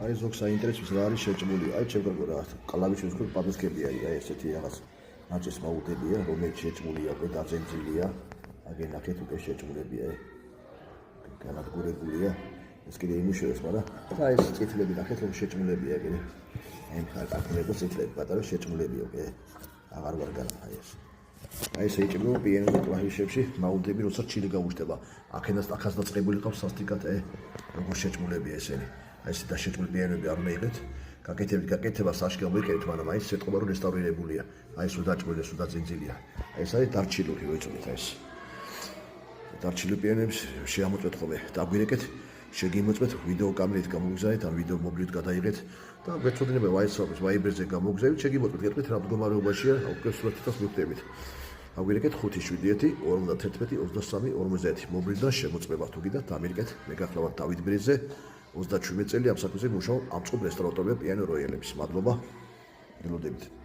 აი ზოგ საინტერესოს რა არის შეჭმული. აი ჩემგან რა კლავიშის ხო პადესკებია აი ესეთი რაღაც ნაჭის მაუტებია, რომელიც შეჭმულია, დაწენწილია. აგე ნახეთ უკვე შეჭმულებია. განადგურებულია. ეს კიდე იმუშავებს, მაგრამ და ეს წითლები ნახეთ რომ შეჭმულებია ეგრე. აი მხარ კარტელებს წითლები პატარა შეჭმულებია უკვე. აღარ ვარ განაი ეს. აი ესე იჭმება პიანო კლავიშებში მაუნტები როცა ჩილი გაუჩნდება. აქედან ახაც დაწყებული ყავს სასტიკად როგორ შეჭმულებია ესენი. აი ეს დაშეჭმული პიანოები არ მეიღეთ. გაკეთება საშკი მოიყევით, მაგრამ აი ეს ეთყობა რომ რესტავრირებულია. აი ეს უდაჭმული, უდაძინძილია. აი ეს არის დარჩილური ვეწოდით ეს. დარჩილ პიანოებს შეამოწმეთ ხოლმე. დაგვირეკეთ, შეგიმოწმეთ ვიდეო კამერით გამოგზავნეთ, ან ვიდეო მობილით გადაიღეთ და გვეცოდინება WhatsApp-ზე, Viber-ზე გამოგზავნეთ, შეგიმოწმეთ, გეტყვით რა მდგომარეობაშია, უკვე სურათითაც მივხვდებით. აგვირეკეთ 571 51 23 50 მობილიდან შემოწმება თუ გიდათ დამირეკეთ მე გახლავართ დავით ბრიძე 37 წელი ამ საქმეზე მუშაობ ამ წყობ რესტავრატორია პიანო როიალების მადლობა ველოდებით